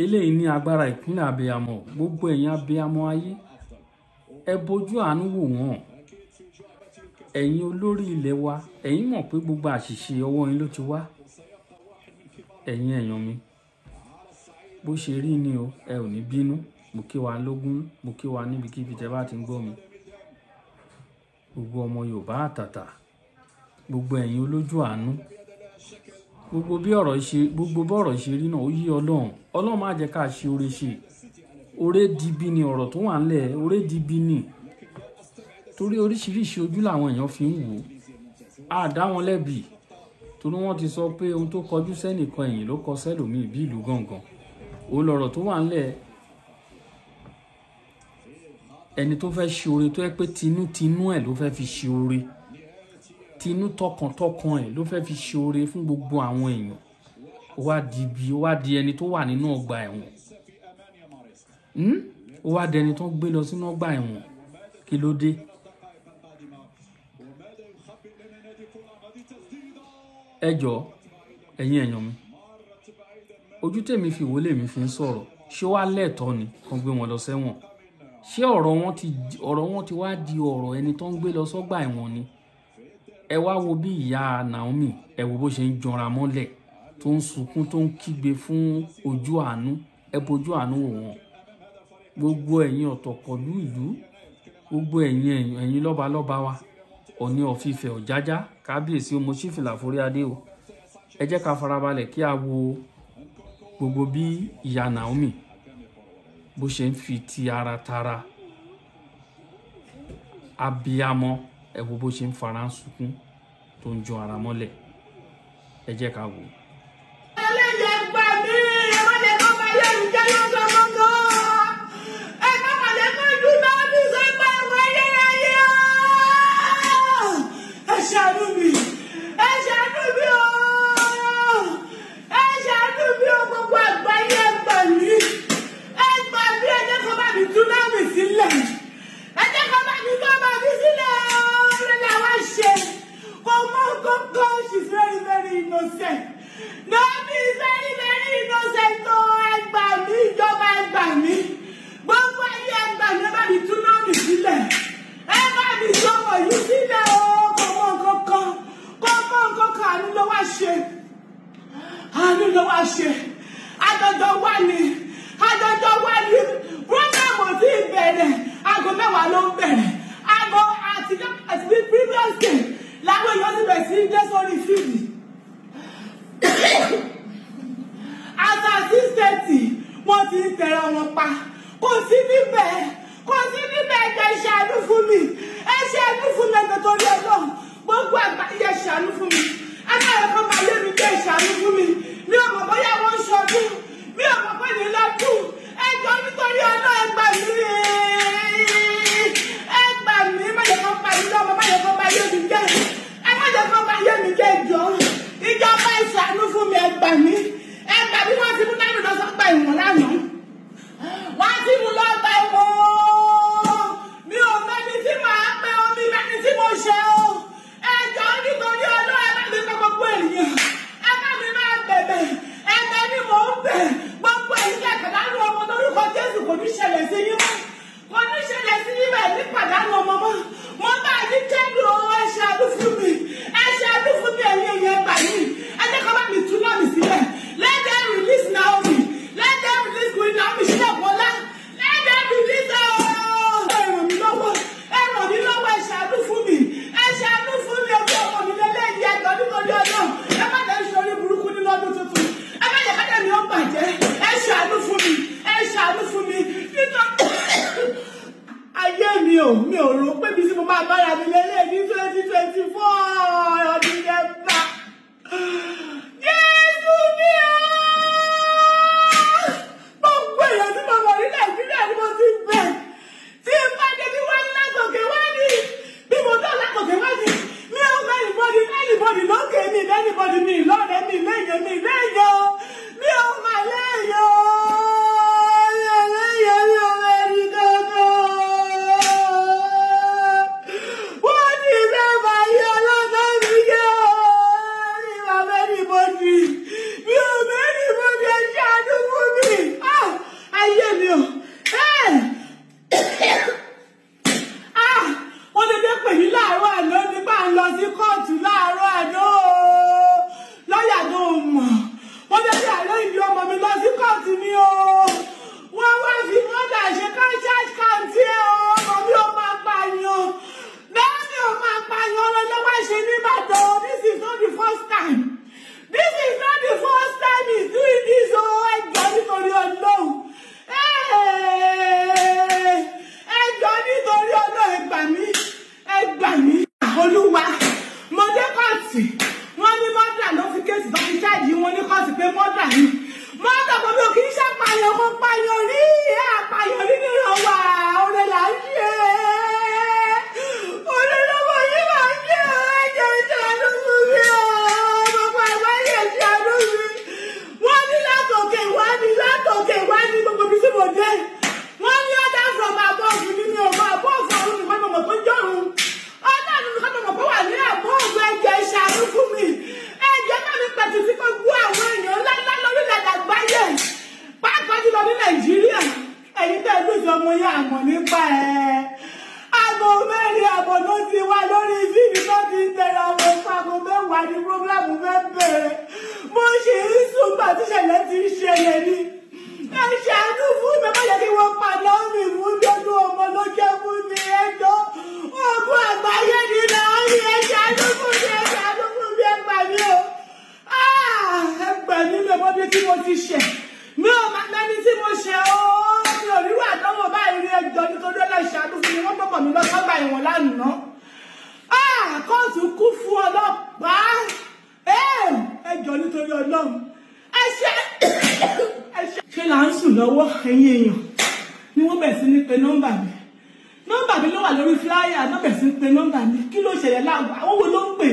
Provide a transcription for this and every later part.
eléyìí ní agbára ìpínlẹ̀ abiyamọ gbogbo ẹ̀yin abiyamọ ayé ẹ bójú àánú wò wọ́n ẹ̀yin olórí ilẹ̀ wa ẹ̀yin mọ̀ pé gbogbo àṣìṣe ọwọ́ yín ló ti wá ẹ̀yin èèyàn mi bó ṣe rí ni o ẹ ò ní bínú mo kí wa lógún mo kí wa níbikíbi tẹ́ bá ti ń gbọ́ mi gbogbo ọmọ Yorùbá àtàtà gbogbo ẹ̀yin olójú àánú gbogbo bọ́rọ̀ ṣe rí náà ó yí Ọlọ́run má jẹ́ ká ṣe oore ṣe oore dibi ni ọ̀rọ̀ tó wà ńlẹ̀ oore dibi ni torí oríṣiríṣi ojú làwọn èèyàn fi ń wò á dá wọn lẹ́bi torí wọ́n ti sọ pé ohun tó kọjú sẹ́nìkan ẹ̀yìn ló kọ sẹ́lòmíì bí ìlú gángan ó lọ̀rọ̀ tó wà ńlẹ̀ ẹni tó fẹ́ ṣe oore tó yẹ pé tinútinú ẹ̀ ló fẹ́ fi ṣe oore tinú tọkàntọkàn ẹ̀ ló fẹ́ fi ṣe oore fún gbogbo àwọn èèyàn ó wá di ẹni tó wà nínú ọgbà ẹ̀wọ̀n ó wá di ẹni tó gbé lọ sínú ọgbà ẹ̀wọ̀n kí ló dé ẹ jọ̀ọ́ ẹ̀yin èèyàn mi ojú tèmi fi wò lèmi fi ń sọ̀rọ̀ ṣé wàá lẹ́tọ̀ọ́ ni kàn gbé wọn lọ sẹ́wọ̀n ṣé ọ̀rọ̀ wọn ti wá di ọ̀rọ̀ ẹni tó ń gbé lọ sọ́gbà ẹ̀wọ̀n ni ẹ wá wo bí ìyá Naomi ẹ wo bó ṣe ń jọra mọ́lẹ̀ tó ń sunkún tó ń kígbe fún ojú àánú ẹ bójú àánú wò wọ́n gbogbo ẹ̀yin ọ̀tọ̀kọ̀lú ìlú gbogbo ẹ̀yin lọ́balọ́ba wa Ọọ̀ni of Ifẹ̀ Ọ̀jájá kábíyèsí ọmọ sífìlà forí adé o ẹ jẹ́ ká farabalẹ̀ kí a wo gbogbo bí ìyá Naomi bó ṣe ń fi ti ara tara abiyamọ ẹ wo bó ṣe ń fara ń sunkún tó ń jọ ara mọ́lẹ̀ ẹ jẹ́ ká wò. She's very, very innocent. Naomi is very, very innocent. Ẹgbà mi, ìjọba ẹgbà mi. Gbogbo ayé ẹgbà mi, ẹ bá mi tú Naomi sílẹ̀. Ẹ bá mi jọmọ yìí sílẹ̀ o. Kò mọ nǹkan kan. Àánú ló wá ṣe. Àánú ló wá ṣe. Àjọjọ wà ní. Program ti bẹ̀rẹ̀. Aago 10 ló ń bẹ̀rẹ̀. Aago àti bí previous day. Láwọn èèyàn ti bẹ̀rẹ̀ sí dé sórí fíìdì. Àtà 6:30 wọ́n ti ń tẹ̀ra wọn pa. Kò sí níbẹ̀ ẹ̀jẹ̀ ṣàánú fún mi. Ẹ ṣàánú fún mi ẹgbẹ̀ torí Ọlọ́run. Gbogbo àgbáyé ṣàánú fún mi. Agbára kan máa yé mi jẹ́ ìṣàánú fún mi. Mi ò mọ̀ bóyá wọ́n ń ṣọdún. Mi ò mọ̀ pé ní lọ́dún. Ẹjọ́ nítorí Ọlọ́run ẹ gbà mí. Ẹ gbà mí. Má jẹ́ kó pa mí lọ́mọ, má jẹ́ kó pa yé mi jẹ́. Ìjọba ìṣàánú fún mi ẹ gbà mí wọ́n ti mú Naomi lọ sọ́gbà ẹ̀wọ̀n lánàá wọ́n ti mú lọ́gbà ẹ̀wọ̀n mi ò mẹ́ni tí màá pẹ́ omi mẹ́ni tí mo ṣe o ẹjọ́ nítorí Ọlọ́run ẹ bá mi pẹ́ gbogbo ènìyàn ẹ bá mi yá àmọ́ nípa ẹ̀. Aago 4 àbọ̀ ló ti wá lórí fíìmù tó ti ń tẹ̀lé àwọn aago 10 ní prógrámù fẹ́ bẹ̀rẹ̀. Mo ṣe ń sùn gbà tí ìṣẹ̀lẹ̀ ti ń ṣẹlẹ̀ ni. Ẹ ṣàánú fún mi, má jẹ́ kí wọ́n padà mi fún dọ́dún ọmọ ló jẹ́ fún mi ẹjọ́. Ogun àgbáyé ni Naomi, ẹ ṣàánú fún mi, ẹ ṣàánú fún mi, ẹ gbà mí o. Ẹ gbà mí lọ́wọ́ bí tí mo ti ṣẹ̀. Mi ò máa mẹ́ni tí mo ṣe o. Mi ò ríru àdánwò báyìí rí ẹjọ́ nítorí ẹ ṣàánú fún mi. Wọ́n gbọ́kàn mi lọ sọ́gbà ẹ̀wọ̀n lánàá. Kóòtù kú fún ọlọ́pàá. Ẹjọ́ nítorí Ọlọ́run. Ṣé là ń sùn lọ́wọ́ ẹ̀yin èèyàn ni wọ́n bẹ̀rẹ̀ sí ní pe nọ́mbà mi. Nọ́mbà mi ló wà lórí flyer, náà bẹ̀rẹ̀ sí ní pe nọ́mbà mi. Kí ló ṣẹlẹ̀ láàbù? Àwọn wo ló ń pè?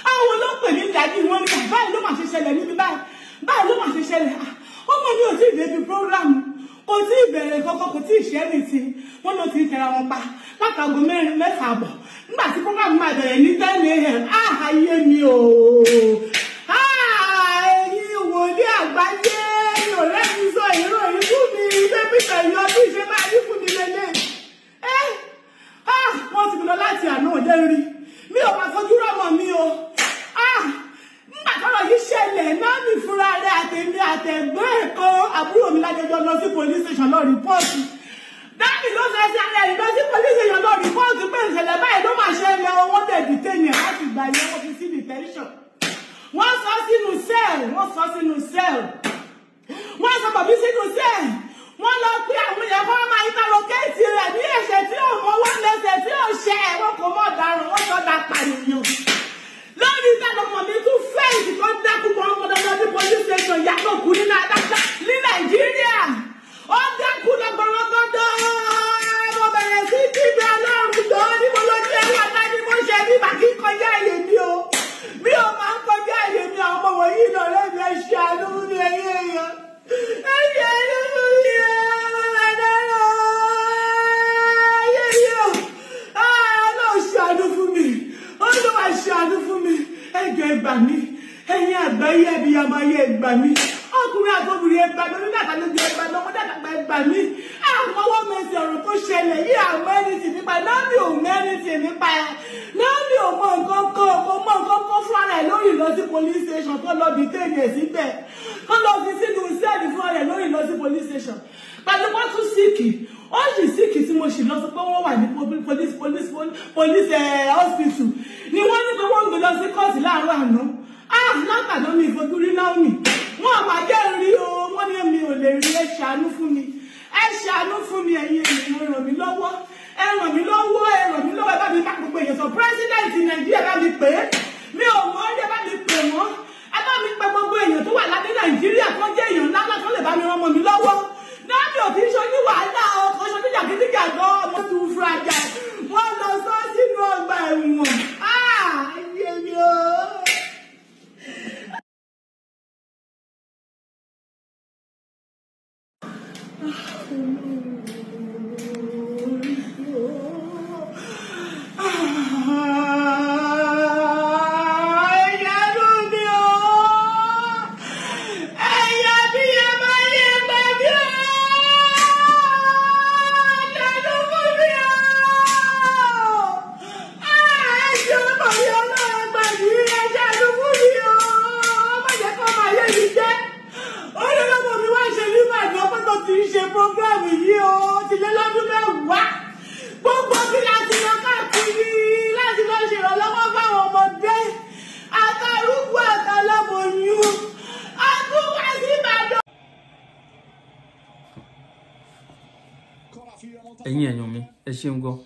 Àwọn wo ló ń pè ní ìdájí wọn ní báyìí ló máa ṣe ṣẹlẹ̀ níbi báyìí. Báyìí ló máa ṣe ṣẹlẹ̀. Ọmọ mi ò tí ì débi prógrámù. Kò tí ì bẹ̀rẹ̀ kankan, kò tí ì ṣẹ́ mi ti. Wọ́n ló ti tẹra wọn pa látago 4 àbọ̀. Nígbà tí prógrámù máa bẹ̀rẹ̀ ní 10 AM. Ayé mi o. Ẹ̀yin wòlíì àgbáyé. Ọ̀rẹ́ mi sọ ìròyìn fún mi. Pépìtà ìyọ bí ṣe máa rí fún mi lélẹ̀. Wọ́n ti lọ láti àná òde rí. Mi ò máa fojú rọ́mọ mi o. Nígbà tọ́rọ̀ yìí ṣẹlẹ̀ náà mi fúnra rẹ̀ àtẹ̀mí àtẹ̀gbọ́n ẹ̀kọ́ àbúrò mi lájọjọ lọ sí police station lọ rìpọ́ọ̀tù. Dáàbì ló fẹ́ sí ara ẹ̀ lọ sí police station lọ rìpọ́ọ̀tù pé ìṣẹ̀lẹ̀ báyìí ló máa ṣẹlẹ̀ owó tẹ̀ dìtẹ́nì ẹ̀ láti gbà yẹn wọ́n fi sí detention. Wọ́n sọ sínú sẹ́ẹ̀lì. Wọ́n sọ bàbí sínú sẹ́ẹ̀lì. Wọ́n lọ pé àwọn èèyàn kan máa interrogate rẹ̀ ní ẹ̀ṣẹ̀ tí ò mọ wọ́n lẹ́sẹ̀ tí ò ṣe ẹ̀wọ̀n kò mọ̀ ọ̀daràn wọ́n sọ dá pànìyàn. Lórí ìdánimọ̀ mi tún fẹ́ẹ̀sì tó dákú mọ́ ọmọdé lọ sí police station yàtọ̀ kú ní Nàìjíríà. Ó dákú lọ́gbọ̀nrọ́gbọ́dọ̀. Mo bẹ̀rẹ̀ sí kígbe Ọlọ́run jọ ní mo lójú ẹ̀wọ̀n àtàdé mo ṣe bí bàkí kọjá àyè mi o. Mi ò máa ń kọjá àyè mi àwọn ọmọ wọ̀nyí lọ́rẹ́ mi ẹ ṣàánú ní ẹ̀yìn èèyàn. Ẹ ṣàánú ní ṣàánú fún mi. Ẹjọ́ ẹ gbà mí. Ẹ̀yin àgbáyé ẹbí amáyé ẹ gbà mí. Ọkùnrin àtọkùnrin ẹ gbà mí. Onídàkàlógún ẹ gbà mí. Ọmọdé àgbà ẹ gbà mí. Àwọn ọwọ́ mẹ́sì ọ̀rọ̀ tó ṣẹlẹ̀ yìí àwọn ẹnìtì nípa Naomi ò mẹ́rìntì nípa ẹ̀. Naomi ò mọ nǹkan kan kò mọ nǹkan kan fún ara ẹ̀ lórí lọ sí police station tó lọ bí téèyàn síbẹ̀. Kó lọ fi sínú sẹ́ẹ̀lì fún ara ẹ̀ lórí lọ sí police station. Pẹ̀lú wọ́n tún síìkì. Ó sì síìkì tí mo sì lọ sọ pé wọ́n wà ní police hospital. Ni wọ́n ní pé wọ́n ń gbé lọ sí kóòtù láàárọ̀ àná. Látàná mi ìfojú rí Naomi. Wọ́n àpàdé rí o. Wọ́n ní mi ò lè rí. Ẹ ṣàánú fún mi. Ẹ ṣàánú fún mi ẹ̀yin ènìyàn. Ẹ ràn mí lọ́wọ́. Ẹ ràn mí lọ́wọ́. Ẹ ràn mí lọ́wọ́. Ẹ bá mi bá gbogbo èèyàn sọ. President Nàìjíríà bá mi pè é. Mi ò mọ̀ ọ́ ẹ bá mi pè wọ́n. Ẹ bá mi pè gbogbo èèyàn tó wà lábẹ́ Nàìjíríà tó jẹ́ èèyàn ńlá tó lè bá mi ràn mọ́ mi lọ́wọ́. Naomi ò kì í ṣojú wàhálà ọkọ̀ ṣojú jàgídíjàgọ́ ọmọ tó ń fura jà. Wọ́n lọ sọ sínú ọgbà ẹ̀wọ̀n. Ayé mi o. Programu yìí o ti lé lọ́dún mẹ́wàá gbogbo bí láti lọ káàkiri láti lọ ṣèrànlọ́wọ́ fáwọn ọmọdé àtàrúgbó àtàlámọ̀yún àtúwá sí Ìbàdàn. Ẹ̀yin èèyàn mi ẹ ṣeun gan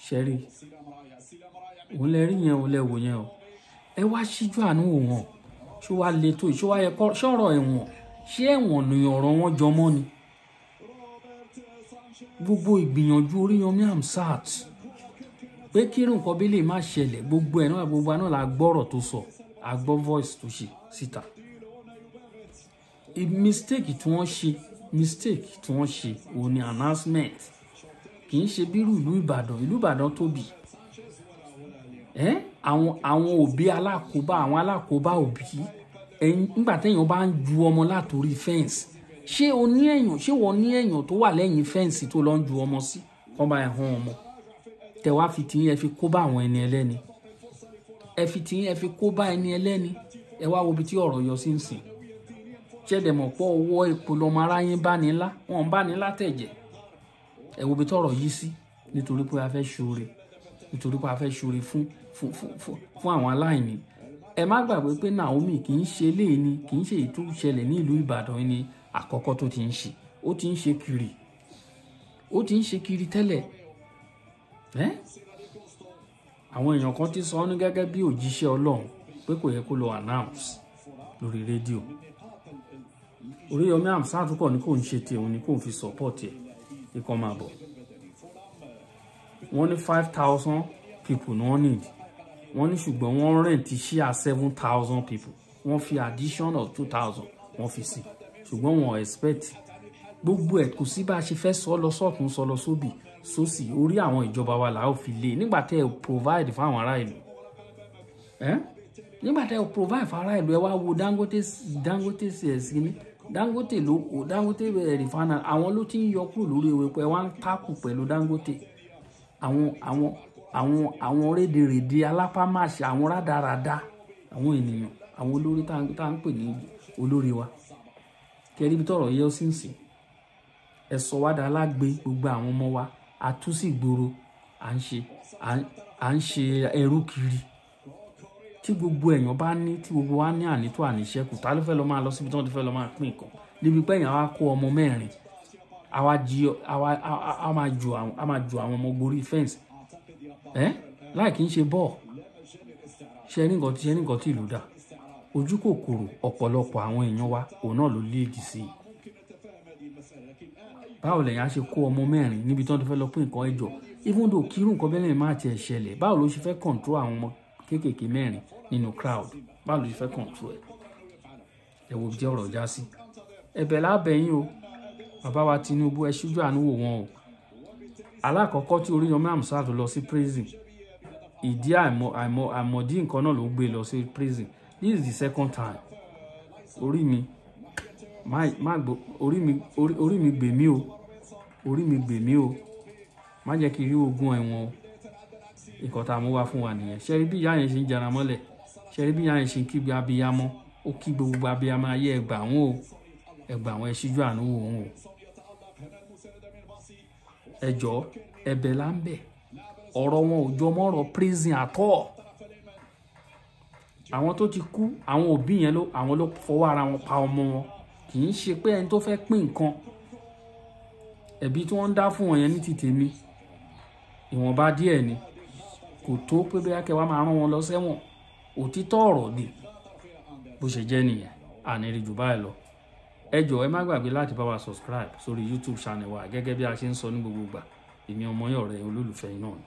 ṣẹ́rí òun lẹ rí yẹn òun lẹ wò yẹn o ẹ wá síjú àánú wò wọn ṣó wá le tó ìṣó wá yẹ kọ́ ṣọ́rọ̀ ẹ̀wọ̀n ṣé ẹ̀wọ̀n ni ọ̀rọ̀ wọn jọ mọ́ ni gbogbo ìgbìyànjú Oríyọmí Hamzat pé kí irú nǹkan bí lè má ṣẹlẹ̀ gbogbo ẹ̀ náà gbogbo náà la gbọ́rọ̀ tó sọ a gbọ́ voice tó ṣe síta mistake tí wọ́n ṣe òun ni announcement kì í ṣe bírú ìlú Ìbàdàn tóbi àwọn òbí alákòóbá òbí nígbà téèyàn bá ń ju ọmọ látòrí fence ṣé o ní èèyàn, ṣé wọ́n ní èèyàn tó wà lẹ́yìn fẹ́ǹsì tó lọ ń ju ọmọ sí kọ́ bá ẹ̀ hàn ọmọ tẹ wá fi tiyín ẹ fi kó bá àwọn ẹni ẹlẹ́ni, ẹ fi tiyín ẹ fi kó bá ẹni ẹlẹ́ni, ẹ wá wo ibi tí ọ̀rọ̀ yọ sí ń sìn. Ṣẹ́dẹ̀ mọ̀ pọ̀ owó epo lọmọ aráyé bá ní ńlá, wọn bá ní látẹ̀jẹ̀, ẹ wo ibi tọ́rọ̀ yí sí nítorí pé a fẹ́ ṣoore, nítorí pé a fẹ́ ṣoore fún àwọn aláìní. Ẹ má gbàgbé pé Naomi kì í ṣe léèní, kì í ṣe èyí tó ṣẹlẹ̀ ní ìlú Ìbàdàn ní àkọ́kọ́ tó ti ń ṣe, ó ti ń ṣe kiri, ó ti ń ṣe kiri tẹ́lẹ̀. Àwọn èèyàn kan ti sọ ọ́ ní gẹ́gẹ́ bí òjíṣẹ́ Ọlọ́run pé kò yẹ kó lọ announce lórí rédíò. Oríyọmí Hamzat kọ̀ ní kò ń ṣe tí òun ní kò ń fi support ẹ̀ ikọ̀ máa bọ̀. Wọ́n ní 5,000 people ní wọ́n need, wọ́n ní ṣùgbọ́n wọ́n rent share 7,000 people, wọ́n fi addition of 2,000 wọ́n fi sí, ṣùgbọ́n wọ́n expect gbogbo ẹ̀ kò sí bá a ṣe fẹ́ sọ lọ sọ́tún sọ lọ sóbì sósì, orí àwọn ìjọba wa là ó fi lé nígbà tẹ́ ẹ provide fún àwọn ará ìlú. Nígbà tẹ́ ẹ provide fún ará ìlú, ẹ wá wo Dangote sí ní Dangote ló kó Dangote refinery, àwọn ló ti ń yọ kúrò lórí ewé pé wọ́n ń tákù pẹ̀lú Dangote. Àwọn rédèrèdè alápámáṣe, àwọn rádaràda, àwọn ènìyàn, àwọn olórí tá ń pè ní olórí wa. Kẹrí bí tọ̀rọ̀ yẹ ó sì ń sìn. Ẹ sọ wá dá lágbé gbogbo àwọn ọmọ wa, àtúnṣì gbòòrò, à ń ṣe ẹrú kiri. Tí gbogbo èèyàn bá ní, tí gbogbo wa ní ànító àníṣẹ́kù, ta ló fẹ́ lọ máa lọ síbi tí wọ́n ti fẹ́ lọ máa pín nǹkan. Níbi pé èèyàn wá kó ọmọ mẹ́rin, a máa ju àwọn ọmọ gborí fẹ́ǹsì. Láì kí ń ṣe bọ́ọ̀. Ṣe ní nǹkan tí ìlú dà. Ojú kòkòrò ọ̀pọ̀lọpọ̀ àwọn èèyàn wa, òun náà ló léèdì sí i. Báwo lẹ̀yàn á ṣe kó ọmọ mẹ́rin níbi tí wọ́n ti fẹ́ lọ pín nǹkan ẹjọ́? Even though kírun nǹkan bẹ́ẹ̀ lè má tiẹ̀ ṣẹlẹ̀, báwo ló ṣe fẹ́ control àwọn ọmọ kéékèèké mẹ́rin nínú crowd? Báwo ló ṣe fẹ́ control ẹ̀? Ẹ wo bí ọ̀rọ̀ já sí. Ẹ̀bẹ̀ lábẹ́yìn o, bàbá wa Tinubu, ẹ ṣíjú àánú wò wọ́n o. Alákọ̀ọ́kọ́ tí Oríyọmí Hamzat lọ sí prison, ìdí àìmọ̀dí nǹkan náà ló gbé lọ sí prison. This is the second time. Orí mi gbè mí o, orí mi gbè mí o, má jẹ́ kí rí ogún ẹ̀wọ̀n o. Nǹkan tá a mú wá fún wa nìyẹn. Ṣé rí bí ìyá yẹn ṣe ń jara mọ́lẹ̀? Ṣé rí bí ìyá yẹn ṣe ń kígbe abiyamọ? Ó kígbe gbogbo abiyamọ ayé, ẹgbà wọn o, ẹgbà wọn, ẹ ṣíjú àánú wò wọn o. Ẹ jọ̀ọ́, ẹ̀bẹ̀ là ń bẹ̀. Ọ̀rọ̀ wọn ò jọ mọ́rọ̀ prison àtọ́. Àwọn tó ti kú, àwọn òbí yẹn àwọn ló fọwọ́ ara wọn pa ọmọ wọn, kì í ṣe pé ẹni tó fẹ́ pín nǹkan. Ẹ̀bi tí wọ́n ń dá fún wọn yẹn ní ti tèmi, ìwọ̀nba díẹ̀ ni, kò tó pé bí akẹ́wàá máa rán wọn lọ sẹ́wọ̀n. Òtítọ́ ọ̀rọ̀ ni bó ṣe jẹ́ nìyẹn, àníri jù báyìí lọ. Ẹ jọ̀ọ́, ẹ má gbàgbé láti bá wa subscribe sórí YouTube channel wa gẹ́gẹ́ bí a ṣe ń sọ ní gbogbo ìgbà. Èmi ọmọ yín, ọ̀rẹ́ olólùfẹ́ yín náà ni.